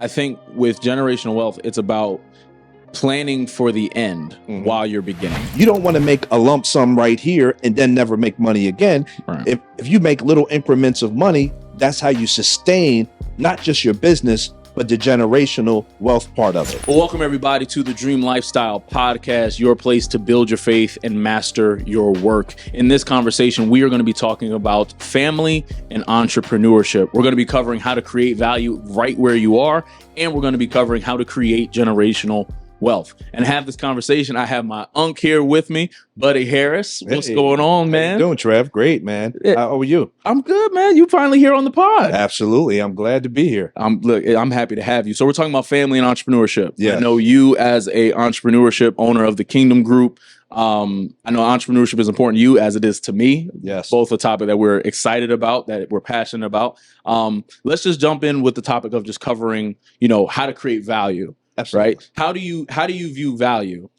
I think with generational wealth, it's about planning for the end while you're beginning. You don't want to make a lump sum right here and then never make money again. Right. If you make little increments of money, that's how you sustain not just your business, but the generational wealth part of it. Well, welcome everybody to the Dream Lifestyle Podcast, your place to build your faith and master your work. In this conversation, we are going to be talking about family and entrepreneurship. We're going to be covering how to create value right where you are, and we're going to be covering how to create generational wealth. And have this conversation, I have my unc here with me, Buddy Harris. What's going on, man? How you doing, Trev? Great, man. How are you? I'm good, man. You finally here on the pod. Absolutely. I'm glad to be here. I'm happy to have you. So we're talking about family and entrepreneurship. Yes. I know you as a entrepreneurship owner of the Kingdom Group. I know entrepreneurship is important to you as it is to me. Yes. Both a topic that we're excited about, that we're passionate about. Let's just jump in with the topic of just covering, how to create value. Absolutely. Right? How do you view value?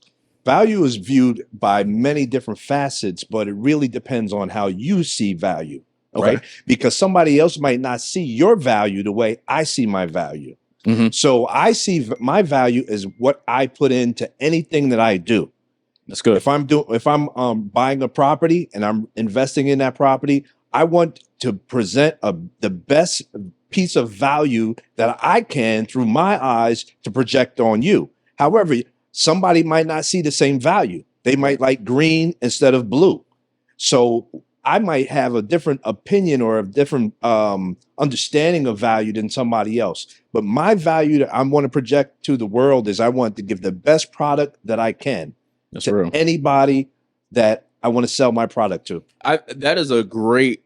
Value is viewed by many different facets, but it really depends on how you see value, right? Because somebody else might not see your value the way I see my value. So I see my value as what I put into anything that I do. That's good. If I'm buying a property and I'm investing in that property, I want to present the best piece of value that I can through my eyes to project on you. However, somebody might not see the same value. They might like green instead of blue. So I might have a different opinion or a different understanding of value than somebody else. But my value that I want to project to the world is I want to give the best product that I can to anybody that I want to sell my product to. I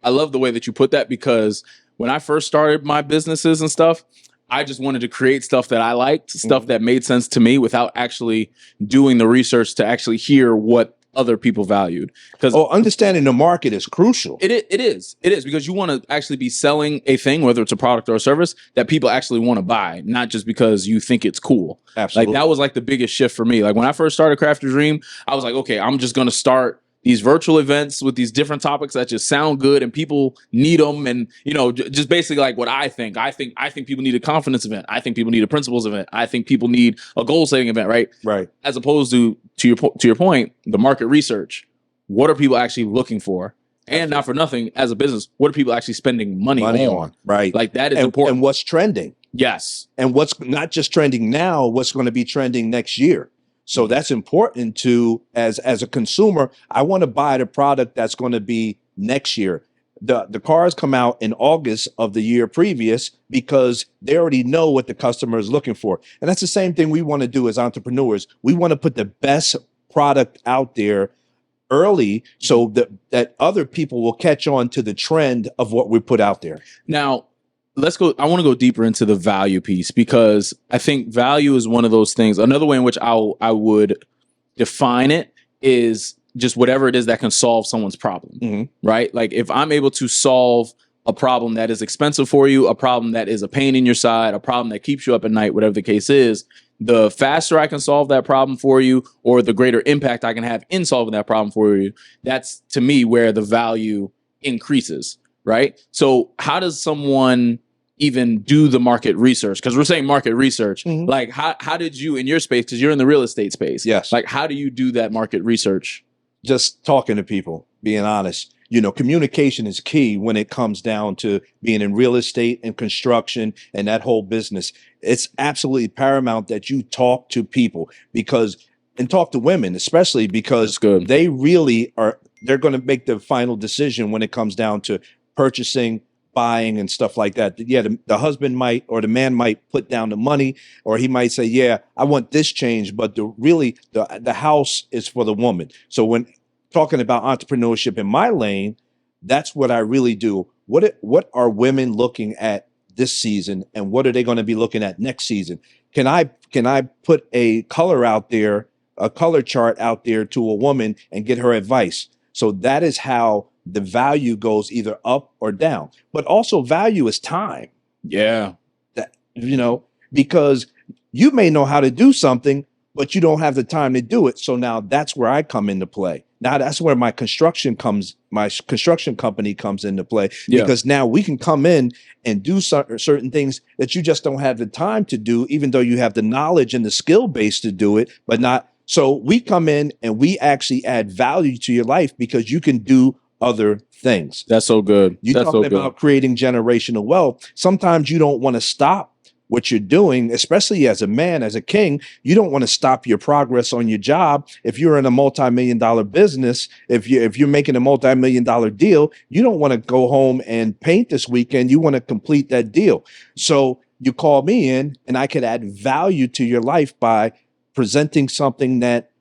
love the way that you put that, because when I first started my businesses and stuff, I just wanted to create stuff that I liked, stuff that made sense to me without actually doing the research to actually hear what other people valued. Because understanding the market is crucial. It is because you want to actually be selling a thing, whether it's a product or a service, that people actually want to buy, not just because you think it's cool. Absolutely. Like that was like the biggest shift for me. Like when I first started Craft Your Dream, I was like, okay, I'm just going to start these virtual events with these different topics that just sound good and people need them. And, just basically like what I think. I think people need a confidence event. I think people need a principles event. I think people need a goal setting event, right? Right. As opposed to your point, the market research. What are people actually looking for? And not for nothing, as a business, what are people actually spending money on? Right. Like that is important. And what's trending. Yes. And what's not just trending now, what's going to be trending next year. So that's important to, as a consumer, I want to buy the product that's going to be next year. The cars come out in August of the year previous because they already know what the customer is looking for. And that's the same thing we want to do as entrepreneurs. We want to put the best product out there early so that other people will catch on to the trend of what we put out there. Now, I want to go deeper into the value piece, because I think value is one of those things. Another way in which I would define it is just whatever it is that can solve someone's problem, right? Like if I'm able to solve a problem that is expensive for you, a problem that is a pain in your side, a problem that keeps you up at night, whatever the case is, the faster I can solve that problem for you, or the greater impact I can have in solving that problem for you, that's to me where the value increases, right? So how does someone even do the market research? Because we're saying market research. Like how did you, in your space, because you're in the real estate space, yes, like how do you do that market research? Just talking to people, being honest. Communication is key when it comes down to being in real estate and construction and that whole business. It's absolutely paramount that you talk to people, and talk to women, especially because they really they're going to make the final decision when it comes down to purchasing, buying and stuff like that. Yeah, the husband might, or the man might put down the money, or he might say, yeah, I want this change, but the house is for the woman. So when talking about entrepreneurship in my lane, that's what I really do. What are women looking at this season, and what are they going to be looking at next season? Can I put a color out there, a color chart out there to a woman and get her advice? So that is how the value goes either up or down. But also value is time. Yeah. Because you may know how to do something, but you don't have the time to do it. So now that's where I come into play. Now that's where my construction company comes into play, Yeah. because now we can come in and do certain things that you just don't have the time to do, even though you have the knowledge and the skill base to do it, but not. So we come in and we actually add value to your life because you can do other things. That's so good. You're That's talking so good. about creating generational wealth. Sometimes you don't want to stop what you're doing, especially as a man, as a king. You don't want to stop your progress on your job. If you're in a multi-million-dollar business, if you're making a multi-million-dollar deal, you don't want to go home and paint this weekend. You want to complete that deal. So you call me in, and I could add value to your life by presenting something that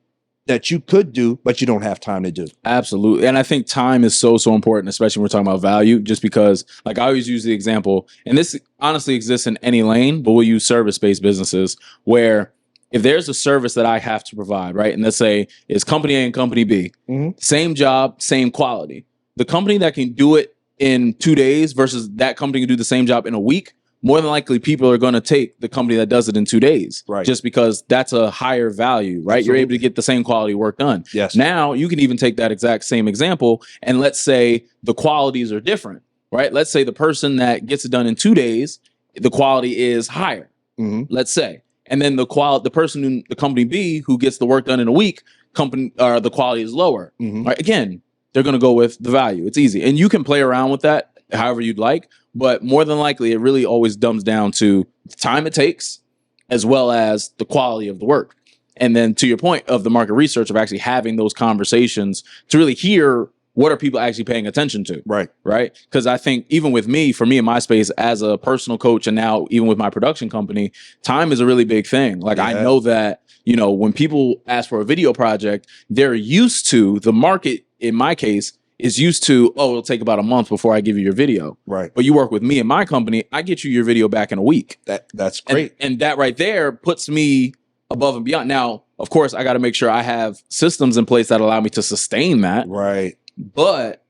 you could do, but you don't have time to do. Absolutely. And I think time is so important, especially when we're talking about value, just because, like, I always use the example, and this honestly exists in any lane, but we'll use service-based businesses where if there's a service that I have to provide, right? And let's say it's company A and company B, same job, same quality. The company that can do it in 2 days versus that company can do the same job in a week, more than likely people are going to take the company that does it in 2 days, right? Just because that's a higher value, right? Absolutely. You're able to get the same quality work done. Yes. Now you can even take that exact same example, and let's say the qualities are different, right? Let's say the person that gets it done in 2 days, the quality is higher, let's say. And then the person in the company B who gets the work done in a week, the quality is lower. Right? Again, they're going to go with the value. It's easy. And you can play around with that however you'd like. But more than likely, it really always dumbs down to the time it takes as well as the quality of the work. And then to your point of the market research of actually having those conversations to really hear what are people actually paying attention to. Right. Because I think even with me, for me in my space as a personal coach, and now even with my production company, time is a really big thing. Like, I know that, when people ask for a video project, they're used to the market, in my case, is used to, it'll take about a month before I give you your video. Right. But you work with me and my company, I get you your video back in a week. That's great. And that right there puts me above and beyond. Now, of course, I got to make sure I have systems in place that allow me to sustain that. Right. But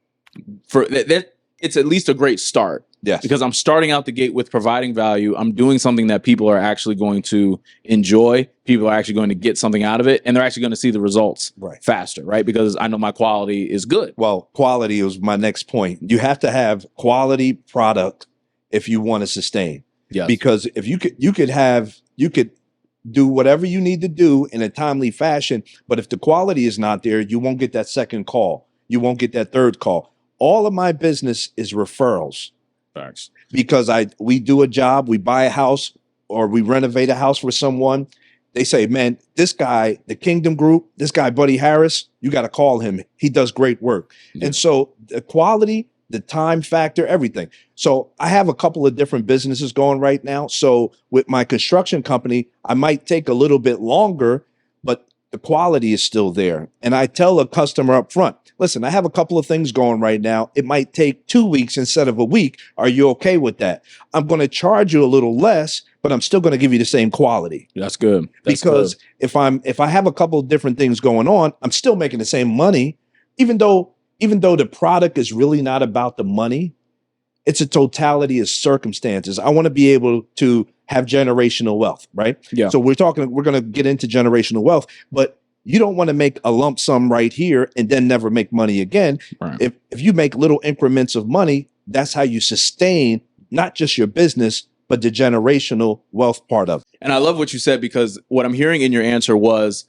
for that, it's at least a great start. Yes. Because I'm starting out the gate with providing value. I'm doing something that people are actually going to enjoy. People are actually going to get something out of it, and they're actually going to see the results faster, right? Because I know my quality is good. Well, quality was my next point. You have to have quality product if you want to sustain. Yes. Because if you could do whatever you need to do in a timely fashion, but if the quality is not there, you won't get that second call. You won't get that third call. All of my business is referrals. Facts. Because we do a job, we buy a house or we renovate a house for someone. They say, man, this guy, the Kingdom Group, this guy, Buddy Harris, you got to call him. He does great work. Yeah. And so the quality, the time factor, everything. So I have a couple of different businesses going right now. So with my construction company, I might take a little bit longer, but the quality is still there. And I tell a customer up front, listen, I have a couple of things going right now. It might take 2 weeks instead of a week. Are you okay with that? I'm going to charge you a little less, but I'm still going to give you the same quality. That's good. Because if I have a couple of different things going on, I'm still making the same money, even though the product is really not about the money. It's a totality of circumstances. I want to be able to have generational wealth, right? Yeah. So we're going to get into generational wealth, but you don't want to make a lump sum right here and then never make money again. Right. If you make little increments of money, that's how you sustain not just your business, but the generational wealth part of it. And I love what you said, because what I'm hearing in your answer was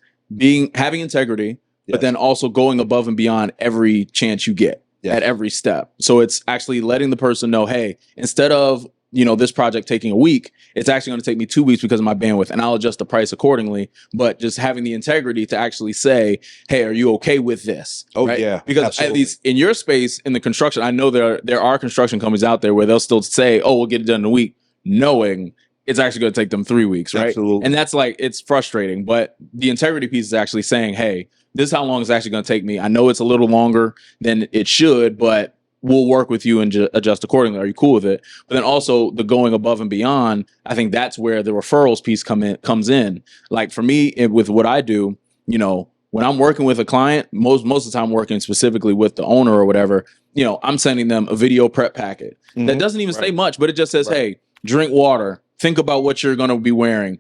having integrity, but then also going above and beyond every chance you get at every step. So it's actually letting the person know, hey, instead of this project taking a week, it's actually going to take me 2 weeks because of my bandwidth, and I'll adjust the price accordingly. But just having the integrity to actually say, hey, are you okay with this? Oh, right? Yeah. Because absolutely. At least in your space, in the construction, I know there are construction companies out there where they'll still say, oh, we'll get it done in a week, knowing it's actually going to take them 3 weeks, right? Absolutely. And that's it's frustrating. But the integrity piece is actually saying, hey, this is how long it's actually going to take me. I know it's a little longer than it should, but we'll work with you and adjust accordingly. Are you cool with it? But then also the going above and beyond, I think that's where the referrals piece comes in. Like for me, with what I do, when I'm working with a client, most of the time working specifically with the owner or whatever, I'm sending them a video prep packet that doesn't even say much, but it just says, hey, drink water, think about what you're going to be wearing,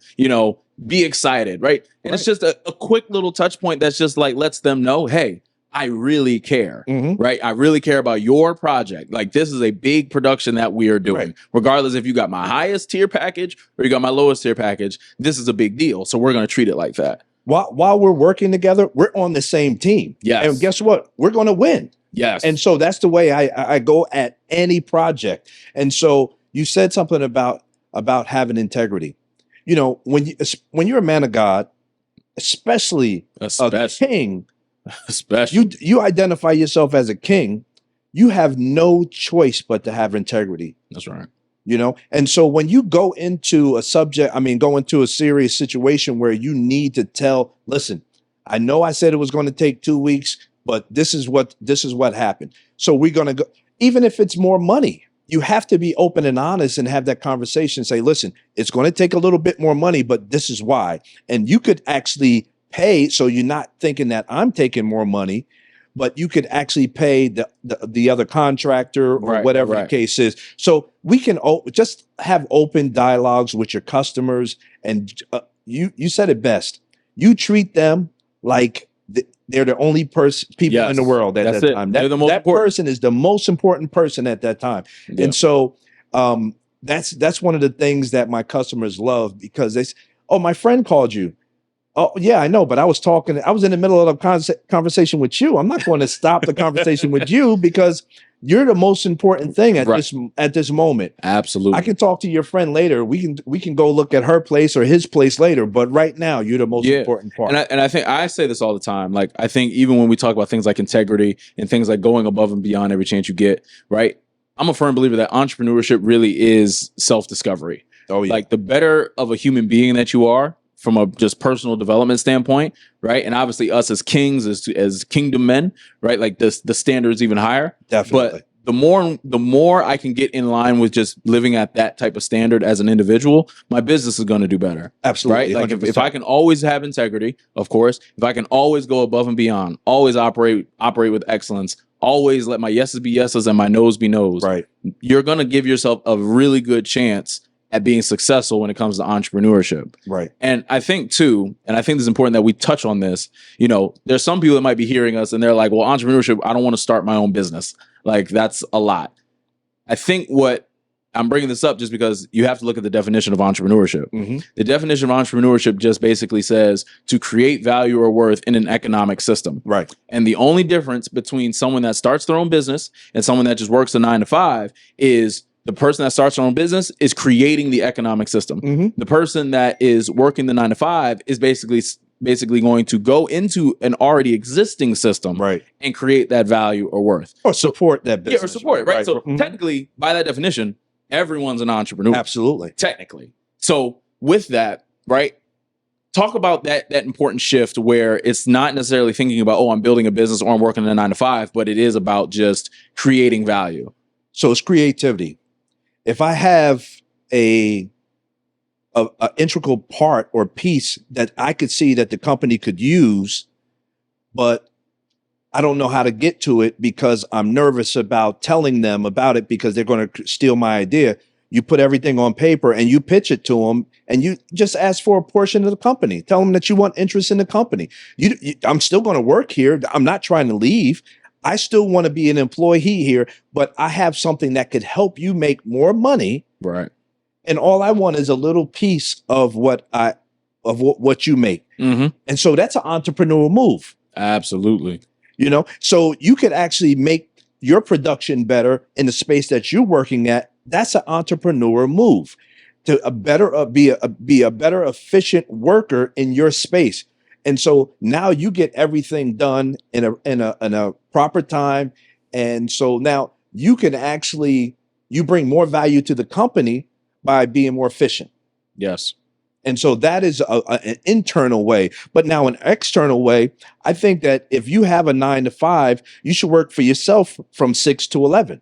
be excited, right? And it's just a quick little touch point that's just lets them know, hey, I really care, Mhm. right? I really care about your project. Like, this is a big production that we are doing. Right. Regardless if you got my highest tier package or you got my lowest tier package, this is a big deal. So we're going to treat it like that. While we're working together, we're on the same team. Yes. And guess what? We're going to win. Yes. And so that's the way I go at any project. And so you said something about having integrity. When you're a man of God, especially a king, especially you identify yourself as a king, you have no choice but to have integrity. That's right. And so when you go into a serious situation where you need to listen, I know I said it was going to take 2 weeks, but this is what happened. So we're going to go, even if it's more money, you have to be open and honest and have that conversation. Say, listen, it's going to take a little bit more money, but this is why. And you could actually pay. So you're not thinking that I'm taking more money, but you could actually pay the other contractor or whatever the case is. So we can just have open dialogues with your customers. And you said it best. You treat them like they're the only people in the world at that time. That person is the most important person at that time. Yeah. And so that's one of the things that my customers love, because they say, oh, my friend called you. Oh, yeah, I know, but I was in the middle of a conversation with you. I'm not going to stop the conversation with you because you're the most important thing at this moment. Absolutely. I can talk to your friend later. We can go look at her place or his place later, but right now you're the most important part. And I think I say this all the time. Like, I think even when we talk about things like integrity and things like going above and beyond every chance you get, right? I'm a firm believer that entrepreneurship really is self-discovery. Oh, yeah. Like, the better of a human being that you are, from a just personal development standpoint, right? And obviously us as kings, as kingdom men, right? Like, the standard is even higher. Definitely. But the more I can get in line with just living at that type of standard as an individual, my business is going to do better. Absolutely. Right? Like, if I can always have integrity, of course, if I can always go above and beyond, always operate with excellence, always let my yeses be yeses and my no's be no's. Right. You're going to give yourself a really good chance at being successful when it comes to entrepreneurship. Right. And I think too, and I think it's important that we touch on this, there's some people that might be hearing us and they're like, well, entrepreneurship, I don't want to start my own business. Like, that's a lot. I think what I'm bringing this up just because you have to look at the definition of entrepreneurship. Mm-hmm. The definition of entrepreneurship just basically says to create value or worth in an economic system. Right. And the only difference between someone that starts their own business and someone that just works a 9 to 5 is the person that starts their own business is creating the economic system. Mm-hmm. The person that is working the 9 to 5 is basically going to go into an already existing system, right, and create that value or worth. Or support that business. Yeah, or support it, right? So technically, by that definition, everyone's an entrepreneur. Absolutely. Technically. So with that, right, talk about that important shift where it's not necessarily thinking about, oh, I'm building a business or I'm working a 9 to 5, but it is about just creating value. So it's creativity. If I have a integral part or piece that I could see that the company could use, but I don't know how to get to it because I'm nervous about telling them about it because they're going to steal my idea. You put everything on paper and you pitch it to them and you just ask for a portion of the company. Tell them that you want interest in the company. I'm still going to work here. I'm not trying to leave. I still want to be an employee here, but I have something that could help you make more money. Right. And all I want is a little piece of what you make. Mm-hmm. And so that's an entrepreneurial move. Absolutely. So you could actually make your production better in the space that you're working at. That's an entrepreneurial move to be a better efficient worker in your space. And so now you get everything done in a proper time. And so now you can you bring more value to the company by being more efficient. Yes. And so that is an internal way. But now an external way, I think that if you have a 9 to 5, you should work for yourself from 6 to 11.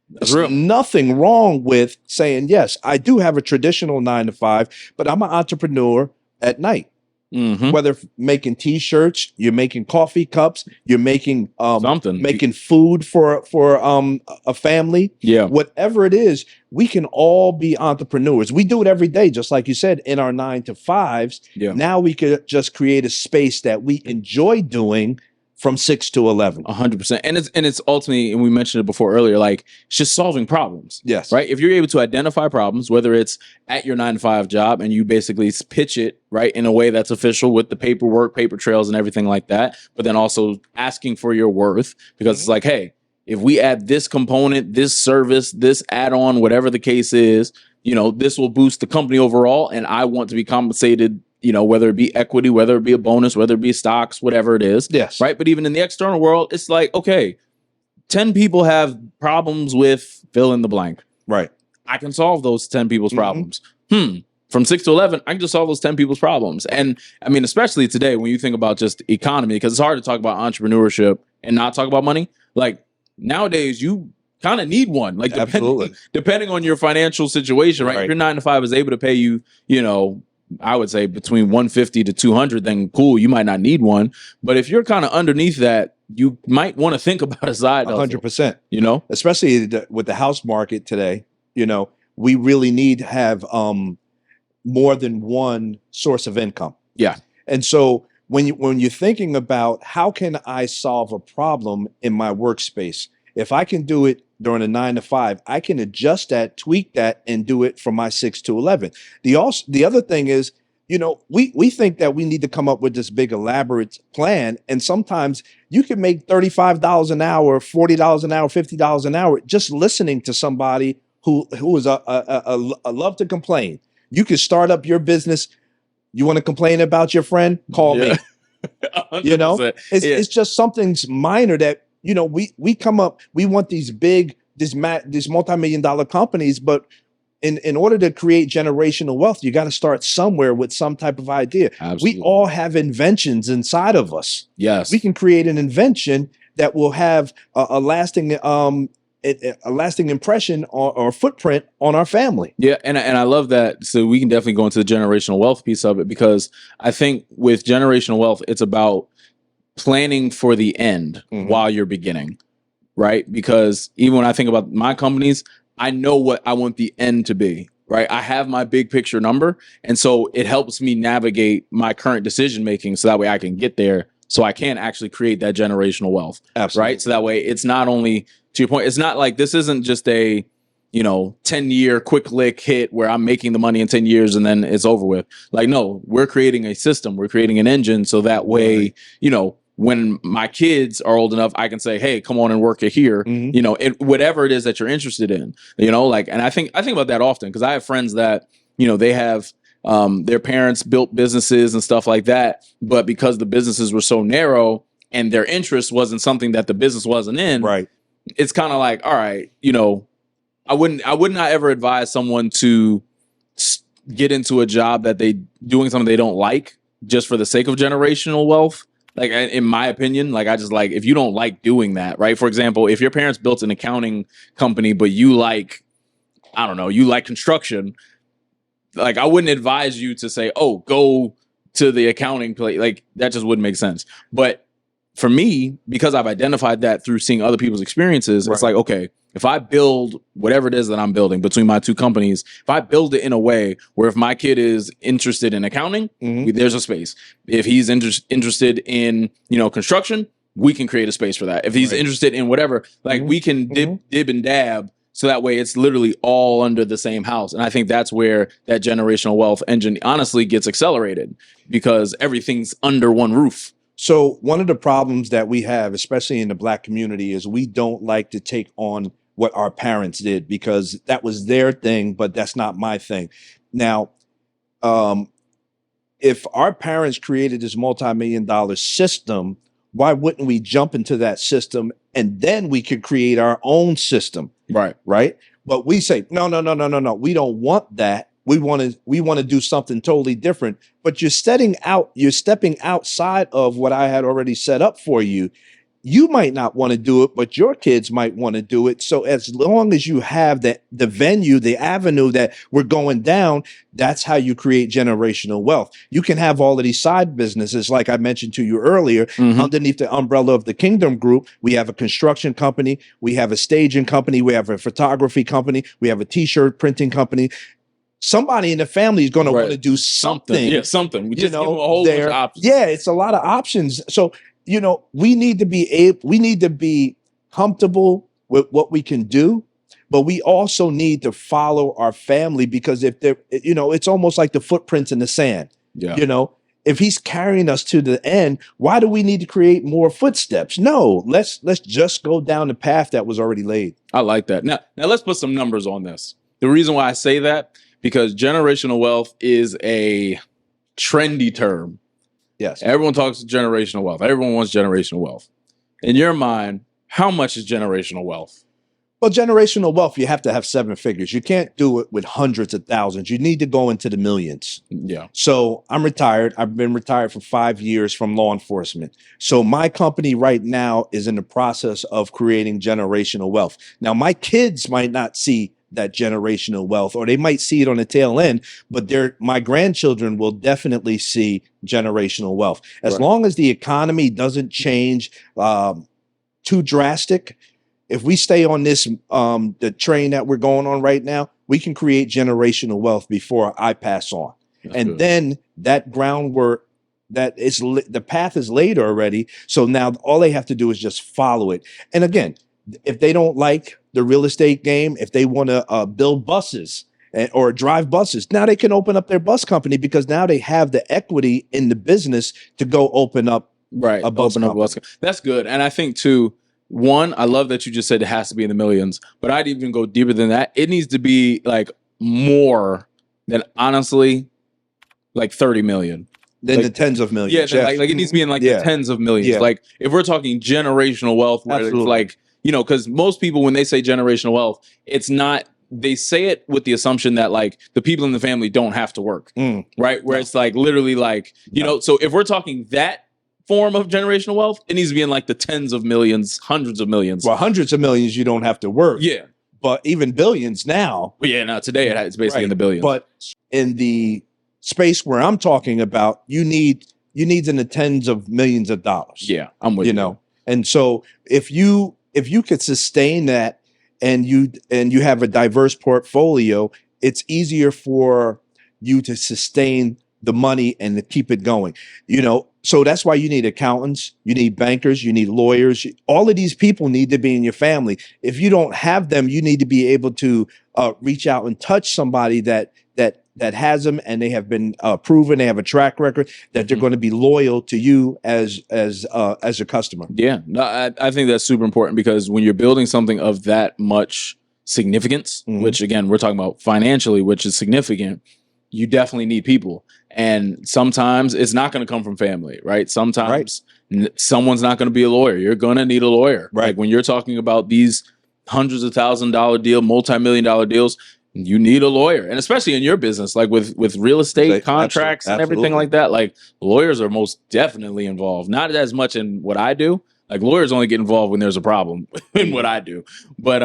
There's nothing wrong with saying, yes, I do have a traditional 9 to 5, but I'm an entrepreneur at night. Mm-hmm. Whether making T-shirts, you're making coffee cups, you're making something, making food for a family, whatever it is, we can all be entrepreneurs. We do it every day, just like you said, in our 9 to 5s. Yeah. Now we could just create a space that we enjoy doing from 6 to 11. 100%. And it's ultimately, and we mentioned it before earlier, like it's just solving problems. Yes. Right. If you're able to identify problems, whether it's at your 9 to 5 job and you basically pitch it right in a way that's official with the paperwork, paper trails and everything like that, but then also asking for your worth, because it's like, hey, if we add this component, this service, this add-on, whatever the case is, this will boost the company overall. And I want to be compensated, whether it be equity, whether it be a bonus, whether it be stocks, whatever it is. Yes. Right. But even in the external world, it's like, okay, 10 people have problems with fill in the blank. Right. I can solve those 10 people's problems. From 6 to 11, I can just solve those 10 people's problems. And I mean, especially today, when you think about just economy, because it's hard to talk about entrepreneurship and not talk about money. Like nowadays, you kind of need one, like depending on your financial situation, right? If your 9 to 5 is able to pay you, I would say between 150 to 200, then cool, you might not need one. But if you're kind of underneath that, you might want to think about a side hustle. 100%. Especially with the house market today, we really need to have more than one source of income. Yeah. And so when you're thinking about how can I solve a problem in my workspace, if I can do it during a 9 to 5, I can adjust that, tweak that, and do it from my 6 to 11. The other thing is, we think that we need to come up with this big elaborate plan, and sometimes you can make $35 an hour, $40 an hour, $50 an hour just listening to somebody who is a love to complain. You can start up your business. You want to complain about your friend? Call me. It's just something minor that we come up. We want these big, these multi-million-dollar companies, but in order to create generational wealth, you got to start somewhere with some type of idea. Absolutely. We all have inventions inside of us. Yes, we can create an invention that will have a lasting impression or footprint on our family. Yeah, and I love that. So we can definitely go into the generational wealth piece of it, because I think with generational wealth, it's about planning for the end while you're beginning, right? Because even when I think about my companies, I know what I want the end to be, right? I have my big picture number. And so it helps me navigate my current decision making so that way I can get there, so I can actually create that generational wealth. Absolutely. Right? So that way it's not only, to your point, it's not like this isn't just a 10-year quick lick hit where I'm making the money in 10 years and then it's over with. Like, no, we're creating a system, we're creating an engine, so that way, when my kids are old enough, I can say, hey, come on and work it here, whatever it is that you're interested in, and I think about that often, because I have friends that, they have their parents built businesses and stuff like that, but because the businesses were so narrow and their interest wasn't something that the business wasn't in, right? It's kind of like, all right, I would not ever advise someone to get into a job that they doing something they don't like just for the sake of generational wealth. Like, in my opinion, like, I just like, if you don't like doing that, right? For example, if your parents built an accounting company, but you like, I don't know, you like construction, like, I wouldn't advise you to say, oh, go to the accounting place. Like, that just wouldn't make sense. But for me, because I've identified that through seeing other people's experiences, It's like, okay, if I build whatever it is that I'm building between my two companies, if I build it in a way where if my kid is interested in accounting, there's a space. If he's interested in, construction, we can create a space for that. If he's interested in whatever, like we can dib and dab. So that way it's literally all under the same house. And I think that's where that generational wealth engine honestly gets accelerated, because everything's under one roof. So one of the problems that we have, especially in the Black community, is we don't like to take on what our parents did, because that was their thing, but that's not my thing. Now, if our parents created this multi-million-dollar system, why wouldn't we jump into that system and then we could create our own system? Right. But we say, no. We don't want that. We want to do something totally different. But you're stepping outside of what I had already set up for you. You might not want to do it, but your kids might want to do it. So as long as you have the venue, the avenue that we're going down, that's how you create generational wealth. You can have all of these side businesses, like I mentioned to you earlier, underneath the umbrella of the Kingdom Group. We have a construction company, we have a staging company, we have a photography company, we have a t-shirt printing company. Somebody in the family is going to want to do something. Yeah, something. We just give them a whole bunch of options. Yeah, it's a lot of options. So we need to be comfortable with what we can do, but we also need to follow our family, because if they're, it's almost like the footprints in the sand. Yeah. If he's carrying us to the end, why do we need to create more footsteps? No, let's just go down the path that was already laid. I like that. Now let's put some numbers on this. The reason why I say that, because generational wealth is a trendy term. Yes. Everyone talks generational wealth. Everyone wants generational wealth. In your mind, how much is generational wealth? Well, generational wealth, you have to have 7 figures. You can't do it with hundreds of thousands. You need to go into the millions. Yeah. So I'm retired. I've been retired for 5 years from law enforcement. So my company right now is in the process of creating generational wealth. Now, my kids might not see that generational wealth, or they might see it on the tail end, but my grandchildren will definitely see generational wealth. As long as the economy doesn't change too drastic, if we stay on this, the train that we're going on right now, we can create generational wealth before I pass on. That's and good. Then that groundwork, the path is laid already. So now all they have to do is just follow it. And again, if they don't like the real estate game, if they want to build buses or drive buses, now they can open up their bus company, because now they have the equity in the business to go open up a bus company. That's good. And I think too, one, I love that you just said it has to be in the millions, but I'd even go deeper than that. It needs to be like more than, honestly, like 30 million. Then the tens of millions. Yeah, like it needs to be in like the tens of millions. Yeah. Like if we're talking generational wealth, where it's like, because most people, when they say generational wealth, it's not, they say it with the assumption that like the people in the family don't have to work, right? Where it's like literally like, so if we're talking that form of generational wealth, it needs to be in like the tens of millions, hundreds of millions. Well, hundreds of millions, you don't have to work. Yeah. But even billions now. But yeah, no, today it's basically in the billions. But in the space where I'm talking about, you need in the tens of millions of dollars. Yeah, I'm with you. And so if you could sustain that, and you have a diverse portfolio, it's easier for you to sustain the money and to keep it going. So that's why you need accountants, you need bankers, you need lawyers. All of these people need to be in your family. If you don't have them, you need to be able to reach out and touch somebody that has them, and they have been proven, they have a track record, that they're going to be loyal to you as a customer. Yeah, no, I think that's super important, because when you're building something of that much significance, which again, we're talking about financially, which is significant, you definitely need people. And sometimes it's not going to come from family, right? Sometimes someone's not going to be a lawyer. You're going to need a lawyer. Right. Like when you're talking about these hundreds of $1,000 deal, multi-million-dollar deals, you need a lawyer. And especially in your business, like with real estate contracts and everything like that, like lawyers are most definitely involved. Not as much in what I do. Like lawyers only get involved when there's a problem in what I do. But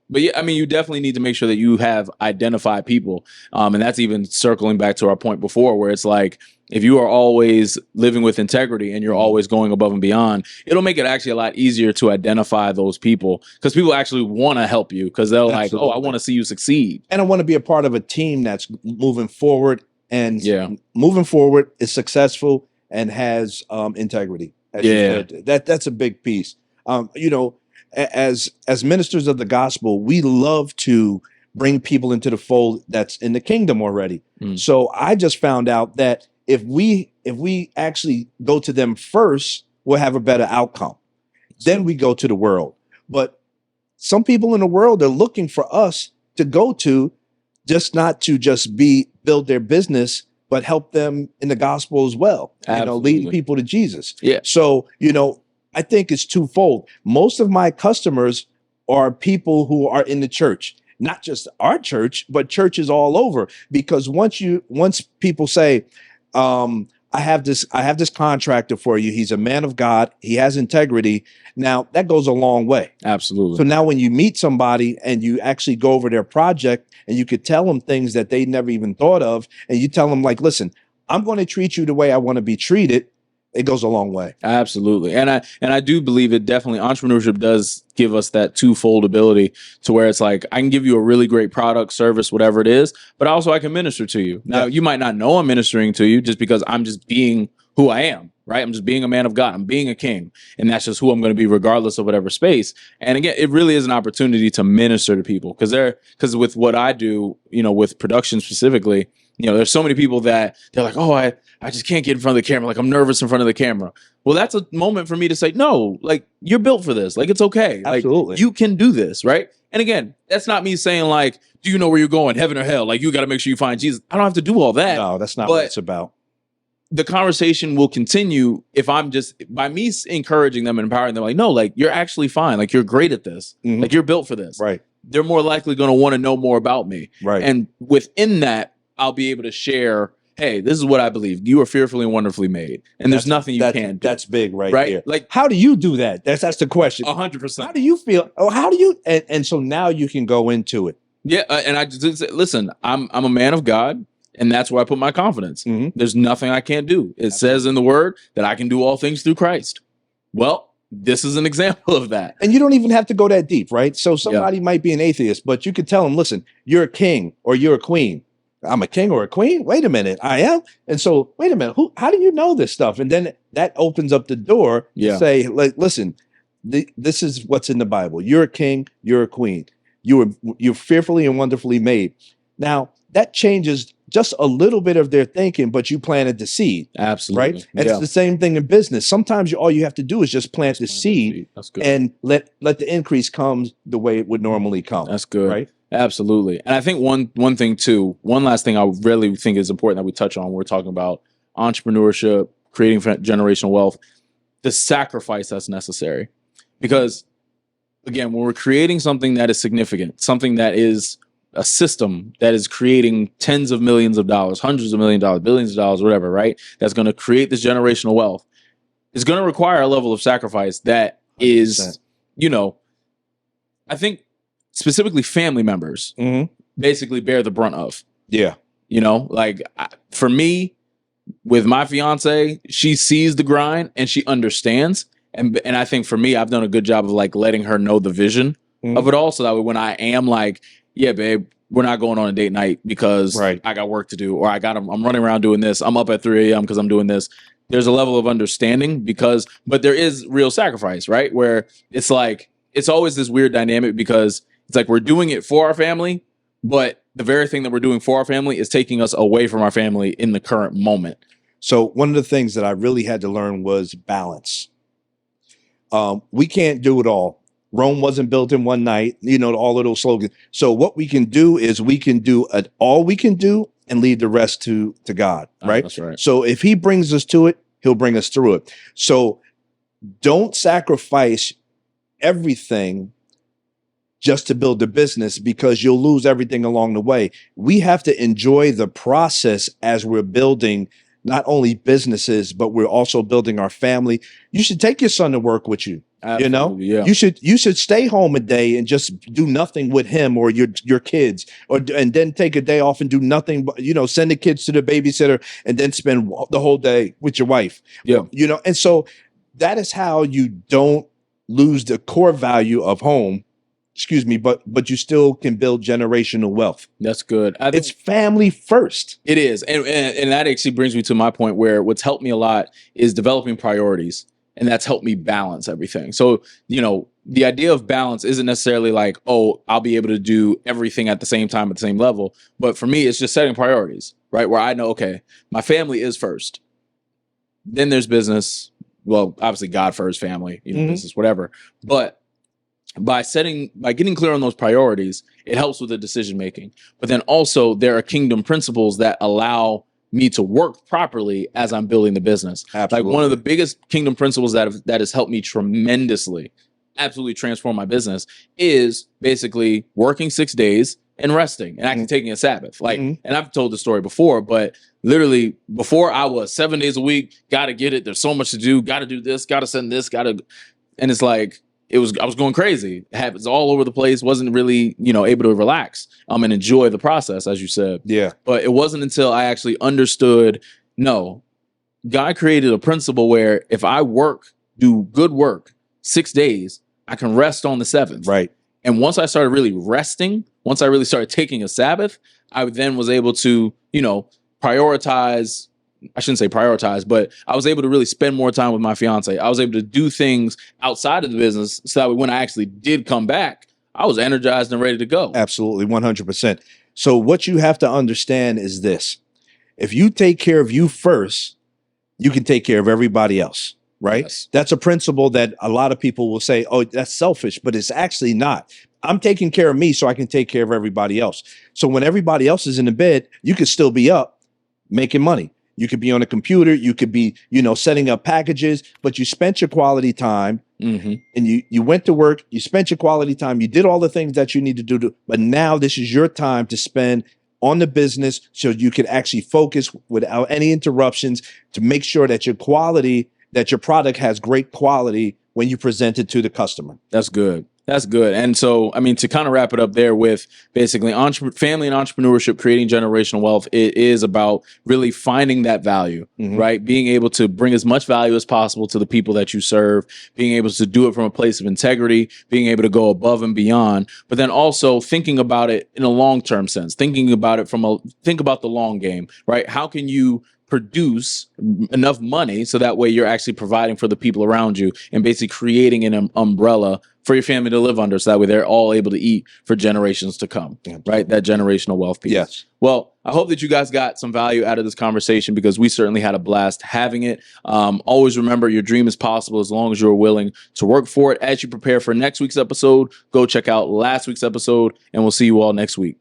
yeah, I mean, you definitely need to make sure that you have identified people. And that's even circling back to our point before, where it's like, if you are always living with integrity and you're always going above and beyond, it'll make it actually a lot easier to identify those people, because people actually want to help you, because they're like, oh, I want to see you succeed. And I want to be a part of a team that's moving forward, and moving forward is successful and has integrity. That's a big piece. As ministers of the gospel, we love to bring people into the fold that's in the kingdom already. So I just found out that if we actually go to them first, we'll have a better outcome. Then we go to the world. But some people in the world are looking for us to go to, not to build their business, but help them in the gospel as well. Leading people to Jesus. Yeah. So, I think it's twofold. Most of my customers are people who are in the church, not just our church, but churches all over. Because once people say, I have this contractor for you, he's a man of God, he has integrity. Now that goes a long way. Absolutely. So now when you meet somebody and you actually go over their project, and you could tell them things that they never even thought of, and you tell them like, listen, I'm going to treat you the way I want to be treated, it goes a long way. Absolutely. And I do believe it definitely, entrepreneurship does give us that twofold ability, to where it's like, I can give you a really great product, service, whatever it is, but also I can minister to you. Now, you might not know I'm ministering to you just because I'm just being who I am. right? I'm just being a man of God. I'm being a king. And that's just who I'm going to be regardless of whatever space. And again, it really is an opportunity to minister to people because with what I do, with production specifically, there's so many people that they're like, oh, I just can't get in front of the camera. Like I'm nervous in front of the camera. Well, that's a moment for me to say, no, like you're built for this. Like it's okay. Absolutely. Like you can do this, right? And again, that's not me saying like, do you know where you're going, heaven or hell? Like you got to make sure you find Jesus. I don't have to do all that. No, that's not what it's about. The conversation will continue if I'm just by me encouraging them and empowering them. Like, no, like you're actually fine. Like you're great at this. Mhm. Like you're built for this. Right. They're more likely going to want to know more about me. Right. And within that, I'll be able to share, hey, this is what I believe. You are fearfully and wonderfully made. And there's nothing you can't do. That's big right Right? there. Like How do you do that? That's the question. 100%. How do you feel? Oh, how do you? And so now you can go into it. Yeah. And I just say, listen, I'm a man of God. And that's where I put my confidence. Mhm. There's nothing I can't do. It says in the word that I can do all things through Christ. Well, this is an example of that. And you don't even have to go that deep, right? So somebody might be an atheist, but you could tell them, listen, you're a king or you're a queen. I'm a king or a queen? Wait a minute, I am. And so, wait a minute, how do you know this stuff? And then that opens up the door to say, like, listen, this is what's in the Bible. You're a king, you're a queen. You're fearfully and wonderfully made. Now, that changes just a little bit of their thinking, but you planted the seed. Absolutely. Right? And it's the same thing in business. Sometimes all you have to do is just plant the seed That's good. and let the increase come the way it would normally come. That's good. Right? Absolutely. And I think one thing too, one last thing I really think is important that we touch on when we're talking about entrepreneurship, creating generational wealth, the sacrifice that's necessary. Because again, when we're creating something that is significant, something that is a system that is creating tens of millions of dollars, hundreds of millions of dollars, billions of dollars, whatever, right? That's going to create this generational wealth. It's going to require a level of sacrifice that is, 100%. I think specifically family members basically bear the brunt of. Yeah. For me, with my fiance, she sees the grind and she understands. And I think for me, I've done a good job of like letting her know the vision of it all. So that way when I am like, yeah, babe, we're not going on a date night because I got work to do, or I'm running around doing this. I'm up at 3 a.m. because I'm doing this. There's a level of understanding but there is real sacrifice, right? Where it's like, it's always this weird dynamic because it's like we're doing it for our family, but the very thing that we're doing for our family is taking us away from our family in the current moment. So one of the things that I really had to learn was balance. We can't do it all. Rome wasn't built in one night, all of those slogans. So what we can do is we can do all we can do and leave the rest to God, right? That's right. So if he brings us to it, he'll bring us through it. So don't sacrifice everything just to build the business because you'll lose everything along the way. We have to enjoy the process as we're building not only businesses, but we're also building our family. You should take your son to work with you. Absolutely, yeah. You should stay home a day and just do nothing with him or your kids, and then take a day off and do nothing but send the kids to the babysitter and then spend the whole day with your wife. Yeah. And so that is how you don't lose the core value of home. Excuse me, but you still can build generational wealth. That's good. It's family first. It is. And that actually brings me to my point where what's helped me a lot is developing priorities. And that's helped me balance everything. So, the idea of balance isn't necessarily like, oh, I'll be able to do everything at the same time at the same level. But for me, it's just setting priorities, right? Where I know, okay, my family is first. Then there's business. Well, obviously God first, family, business, whatever. But by getting clear on those priorities, it helps with the decision making. But then also there are kingdom principles that allow me to work properly as I'm building the business. Absolutely. Like one of the biggest kingdom principles that has helped me tremendously, absolutely transform my business is basically working 6 days and resting and actually taking a Sabbath. And I've told the story before, but literally before I was 7 days a week, got to get it. There's so much to do. Got to do this, got to send this, and it's like, I was going crazy. Habits all over the place. Wasn't really, able to relax and enjoy the process, as you said. Yeah. But it wasn't until I actually understood, no, God created a principle where if I do good work 6 days, I can rest on the seventh. Right. And once I started really resting, once I really started taking a Sabbath, I then was able to, prioritize I shouldn't say prioritize, but I was able to really spend more time with my fiance. I was able to do things outside of the business so that when I actually did come back, I was energized and ready to go. Absolutely, 100%. So what you have to understand is this. If you take care of you first, you can take care of everybody else, right? Yes. That's a principle that a lot of people will say, oh, that's selfish, but it's actually not. I'm taking care of me so I can take care of everybody else. So when everybody else is in the bed, you could still be up making money. You could be on a computer, you could be, setting up packages, but you spent your quality time and you went to work, you spent your quality time, you did all the things that you need to do, but now this is your time to spend on the business so you can actually focus without any interruptions to make sure that your product has great quality when you present it to the customer. That's good. That's good. And so, I mean, to kind of wrap it up there with basically family and entrepreneurship, creating generational wealth, it is about really finding that value, right? Being able to bring as much value as possible to the people that you serve, being able to do it from a place of integrity, being able to go above and beyond, but then also thinking about it in a long-term sense, thinking about it think about the long game, right? How can you produce enough money so that way you're actually providing for the people around you and basically creating an umbrella for your family to live under so that way they're all able to eat for generations to come, right? That generational wealth piece. Yes. Well, I hope that you guys got some value out of this conversation because we certainly had a blast having it. Always remember your dream is possible as long as you're willing to work for it. As you prepare for next week's episode, go check out last week's episode and we'll see you all next week.